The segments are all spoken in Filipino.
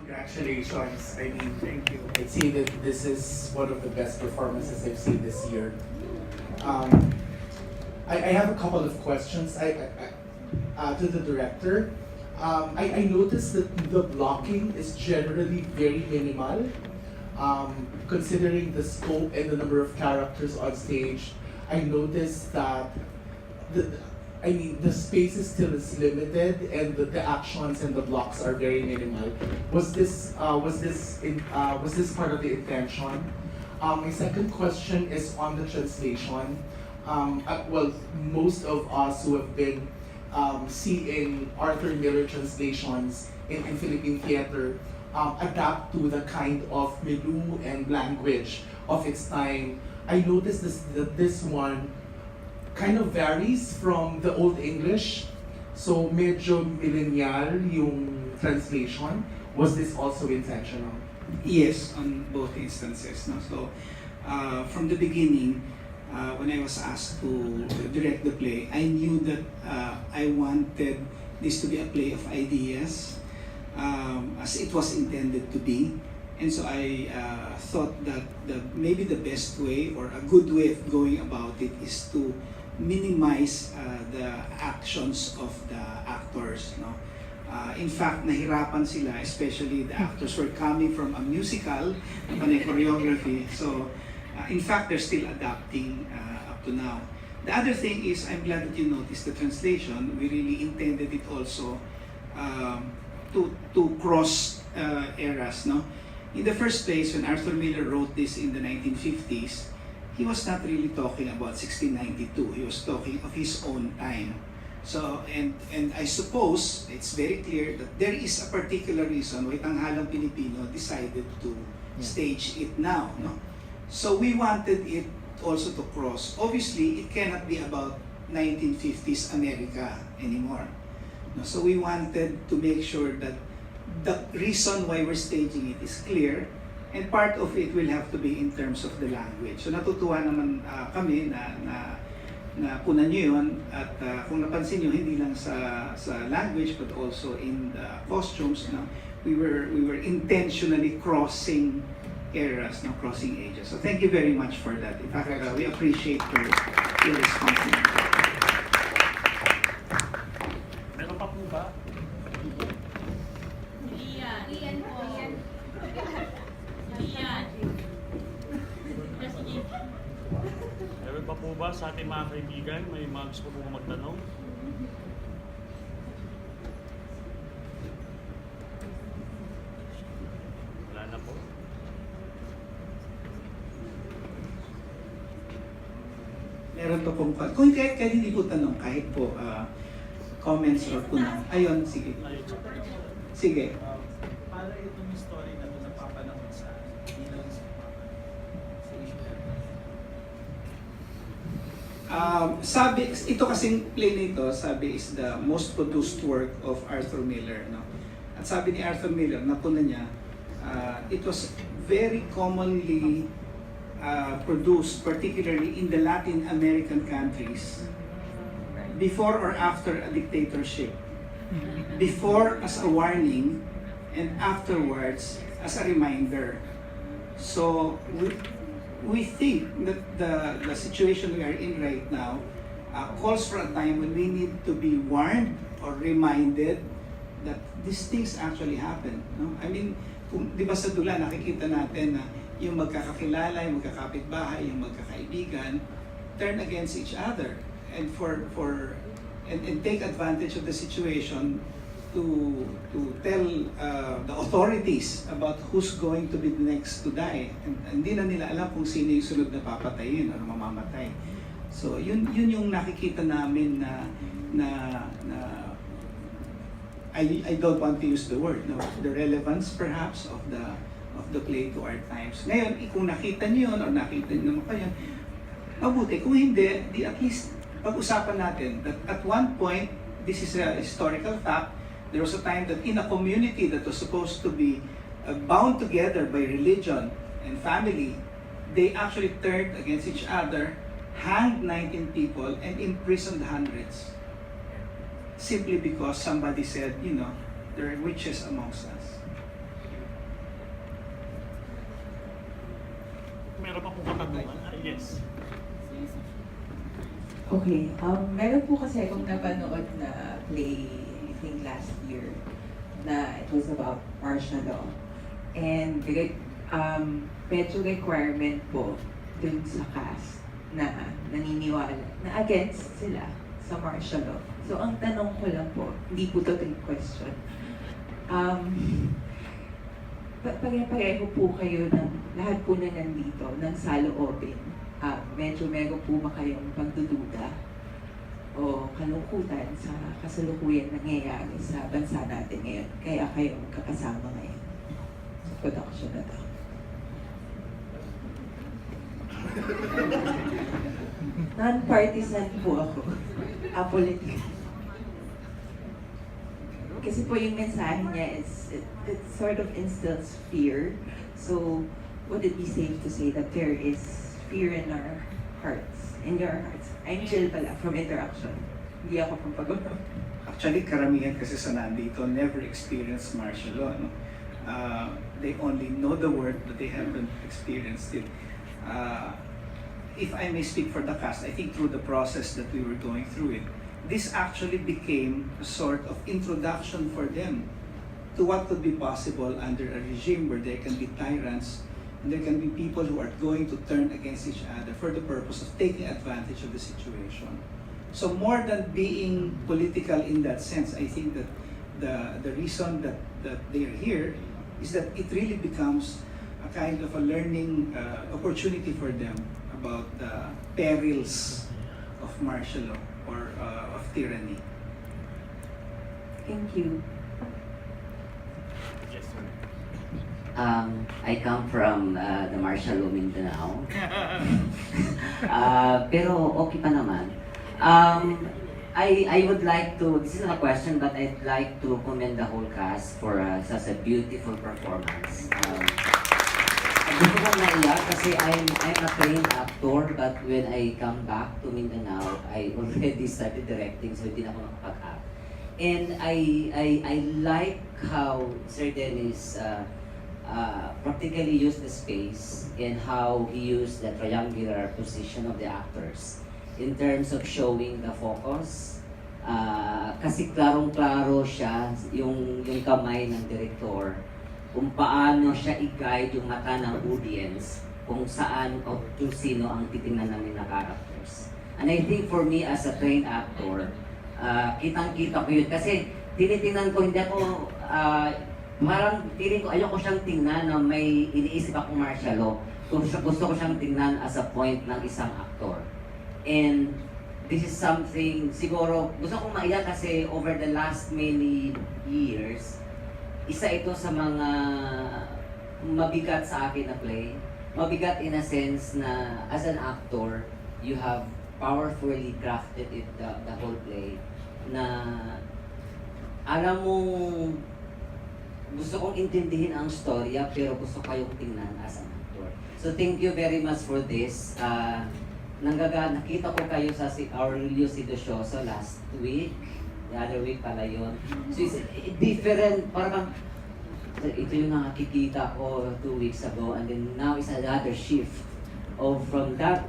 Congratulations. I mean, Thank you. I'd say that this is one of the best performances I've seen this year. Um, I have a couple of questions to the director. I noticed that the blocking is generally very minimal, considering the scope and the number of characters on stage. I noticed that the, the space is still is limited, and the actions and the blocks are very minimal. Was this part of the intention? My second question is on the translation. Well, most of us who have been seeing Arthur Miller translations in Philippine theater adapt to the kind of milieu and language of its time. I noticed that this one kind of varies from the Old English. So medyo millennial yung translation. Was this also intentional? Yes, on both instances. No? So, from the beginning, when I was asked to direct the play, I knew that I wanted this to be a play of ideas, as it was intended to be. And so I thought that maybe the best way or a good way of going about it is to minimize the actions of the actors. No? In fact, nahirapan sila, especially the actors were coming from a musical, panay choreography. So, in fact, they're still adapting up to now. The other thing is, I'm glad that you noticed the translation. We really intended it also to cross eras. No? In the first place, when Arthur Miller wrote this in the 1950s, he was not really talking about 1692. He was talking of his own time. So, and I suppose it's very clear that there is a particular reason why Tanghalang Pilipino decided to stage it now. No? So we wanted it also to cross. Obviously, it cannot be about 1950s America anymore. No? So we wanted to make sure that the reason why we're staging it is clear, and part of it will have to be in terms of the language. So natutuwa naman kami na punan nyo yun, at kung napansin nyo, hindi lang sa language but also in the costumes. No? We were intentionally crossing eras, no? Crossing ages. So thank you very much for that. In fact, we appreciate your response. Meron pa po ba? Ian po. Ian. Meron pa po ba sa ating mga kaibigan? May mga gusto po magtanong? Wala na po. Meron pa pong, kung kahit hindi po tanong, kahit po comments or punang. Ayun, sige. Sige. Para itong story na ito napapanahon sa bilang sa sabi, ito kasing play nito, sabi is the most produced work of Arthur Miller. No? At sabi ni Arthur Miller, napuna niya, it was very commonly produced, particularly in the Latin American countries, before or after a dictatorship. Before as a warning, and afterwards as a reminder. So we think that the situation we are in right now calls for a time when we need to be warned or reminded that these things actually happen. No? I mean, di ba sa dula nakikita natin na yung magkakakilala, yung magkakapitbahay, yung magkakaibigan turn against each other and and take advantage of the situation to tell the authorities about who's going to be the next to die. And hindi na nila alam kung sino yung sunod na papatayin o mamamatay. So yun yung nakikita namin na I don't want to use the word, no, the relevance perhaps of the play to our times. Ngayon, kung nakita niyo yun or nakita niyo naman kayo, mabuti. Kung hindi, at least pag-usapan natin that at one point, this is a historical fact, there was a time that in a community that was supposed to be bound together by religion and family, they actually turned against each other, hanged 19 people, and imprisoned hundreds. Simply because somebody said, there are witches amongst us. Meron pa pong katanungan? Yes. Okay, meron po kasi akong napanood na play, I think last year, na it was about martial law. And medyo requirement po dun sa cast na naniniwala na against sila sa martial law. So ang tanong ko lang po, hindi po to trick question. Pare-pareho po kayo ng lahat po na nandito ng saloobin. Medyo meron po ba kayong pagdududa o kalungkutan sa kasalukuyan nangyayari sa bansa natin ngayon? Kaya kayo magkakasama ngayon sa production na to. Non-partisan po ako. Apolitical. Kasi po yung mensahe niya is, it sort of instills fear. So, would it be safe to say that there is fear in our hearts, in your hearts? I'm Jill pala, from Interaction. Hindi ako from Pag Uusig. Actually, karamihan kasi sa nandito never experienced martial law. No? They only know the word, but they haven't experienced it. If I may speak for the cast, I think through the process that we were going through it, this actually became a sort of introduction for them to what could be possible under a regime where there can be tyrants and there can be people who are going to turn against each other for the purpose of taking advantage of the situation. So more than being political in that sense, I think that the reason that they are here is that it really becomes a kind of a learning opportunity for them about the perils of martial law or of tyranny. Thank you. Yes, sir. I come from the martial law Mindanao. Pero okay pa naman. I would like to, this is not a question, but I'd like to commend the whole cast for such a beautiful performance. Gusto kong naiyak kasi I'm a trained actor, but when I come back to Mindanao, I already started directing, so hindi na ako nakapag-act. And I like how Sir Dennis practically used the space and how he used the triangular position of the actors in terms of showing the focus. Kasi klarong-klaro siya, yung kamay ng director, kung paano siya i-guide yung mata ng audience kung saan o kung sino ang titingnan namin na characters. And I think for me as a trained actor, kitang-kita ko yun. Kasi tinitingnan ko, hindi ako, parang feeling ko, ayoko siyang tingnan na may iniisip akong martial law. Gusto ko siyang tingnan as a point ng isang actor. And this is something, siguro, gusto kong maiyak kasi over the last many years, isa ito sa mga mabigat sa akin na play. Mabigat in a sense na as an actor, you have powerfully crafted it, the whole play, na alam mong gusto kong intindihin ang storya pero gusto kayong tingnan as an actor. So thank you very much for this. Nakita ko kayo sa Aurelio Sidosyoso last week. The other week pala yun. So it's different, parang ito yung nakikita ko 2 weeks ago, and then now it's another shift of from that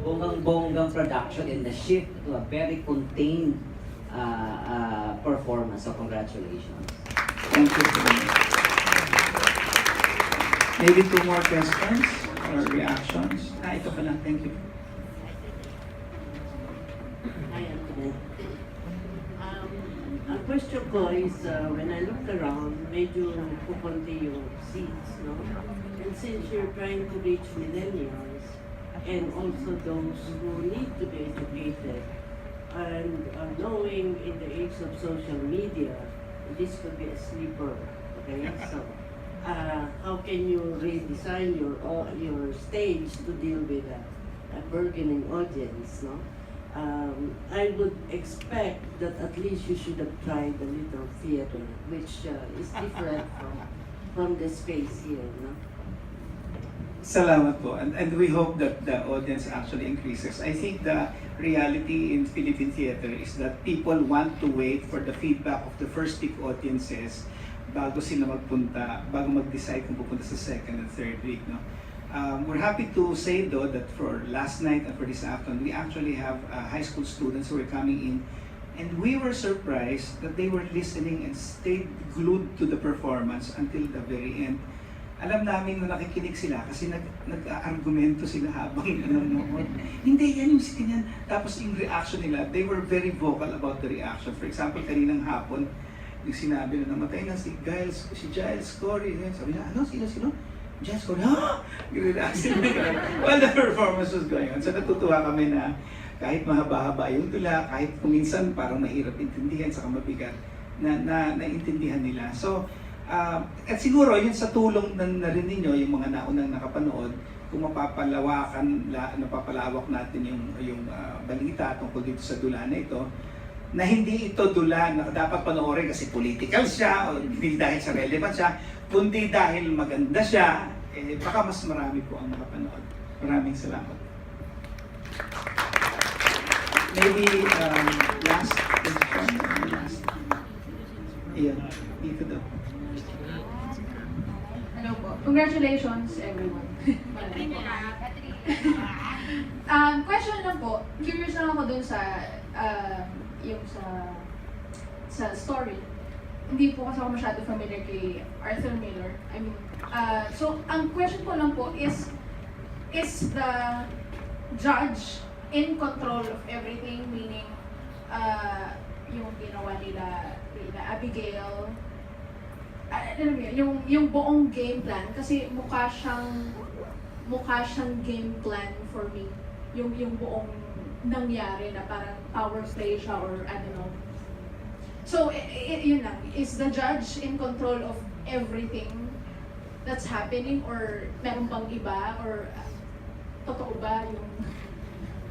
bonggang production and the shift to a very contained performance. So congratulations. Thank you. Maybe 2 more questions or reactions? Ito pa lang. Thank you. Hi, Antoinette. Ang question ko is, when I look around, medyo pupunti yung seats, no? And since you're trying to reach millennials, and also those who need to be educated, and knowing in the age of social media, this could be a sleeper, okay? So, how can you redesign your stage to deal with a burgeoning audience, no? I would expect that at least you should have tried a little theater, which is different from the space here, no? Salamat po. And we hope that the audience actually increases. I think the reality in Philippine theater is that people want to wait for the feedback of the first week audiences bago sila magpunta, bago mag-decide kung pupunta sa second and third week, no? We're happy to say though that for last night and for this afternoon, we actually have high school students who are coming in, and we were surprised that they were listening and stayed glued to the performance until the very end. Alam namin na nakikinig sila kasi nag-argumento sila habang nanonood. Hindi, yan yung ganyan. Tapos yung reaction nila, they were very vocal about the reaction. For example, kaninang hapon, yung sinabi na namatay na si Giles Corey. Sabi niya, ano? Sino? Giles Corey, ha? Yung reaction nila while the performance was going on. So natutuwa kami na kahit mahaba-haba yung tula, kahit kuminsan parang mahirap intindihan, saka mabigat, na naintindihan nila. So, at siguro yun sa tulong na rin ninyo, yung mga naunang nakapanood, kung napapalawak natin yung balita tungkol dito sa dula na ito, na hindi ito dula na dapat panoorin kasi political siya, o hindi dahil sa relevant siya, kundi dahil maganda siya, baka mas marami po ang nakapanood. Maraming salamat. Maybe last question. Iyan, dito daw. Hello po. Congratulations, everyone. Question lang po. Curious lang ako dun sa yung sa story. Hindi po kasi ako masyado familiar kay Arthur Miller. I mean, so ang question ko lang po is the judge in control of everything, meaning yung ginawa nila Abigail, alam mo yung buong game plan, kasi mukha siyang game plan for me, yung buong nangyari na parang power play siya or I don't know. So yun lang, is the judge in control of everything that's happening or meron bang iba or totoo ba yung...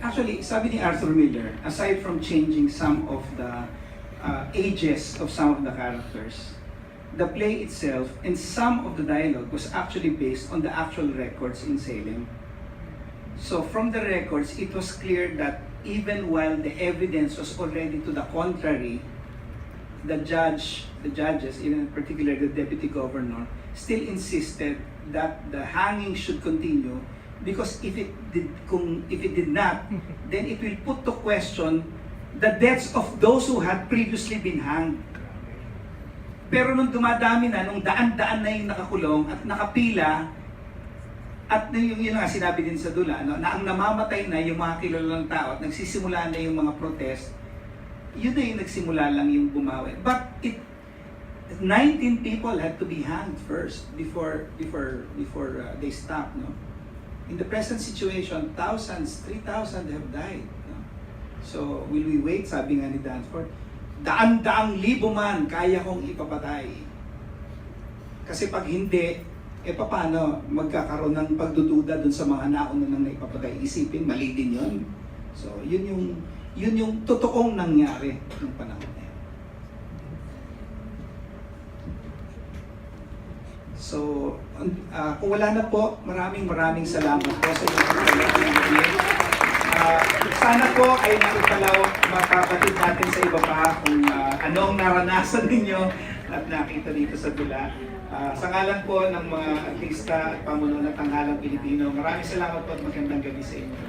Actually, sabi ni Arthur Miller, aside from changing some of the ages of some of the characters, the play itself and some of the dialogue was actually based on the actual records in Salem. So from the records, it was clear that even while the evidence was already to the contrary, the judges, even in particular the deputy governor, still insisted that the hanging should continue because if it did not, then it will put to question the deaths of those who had previously been hanged. Pero nung dumadami na, nung daan-daan na yung nakakulong at nakapila, at yun nga sinabi din sa dula, no, na ang namamatay na yung mga kilalang tao at nagsisimula na yung mga protest, yun na yung nagsimula lang yung bumawi. But 19 people had to be hanged first before they stopped. No? In the present situation, 3,000 have died. No? So, will we wait? Sabi nga ni Danforth, daan-daang libo man kaya kong ipapatay. Kasi pag hindi, paano magkakaroon ng pagdududa dun sa mga nauna nang naipapatay? Isipin, mali din yun. So, yun yung totoong nangyari ng panahon na yun. So, kung wala na po, maraming salamat po sa inyong pagkakalala. Sana po ay mapapatid natin sa iba pa kung anong naranasan ninyo at nakita dito sa dula. Sa ngalan po ng mga artista at pamuno ng Tanghalang Pilipino, maraming salamat po at magandang gabi sa inyo.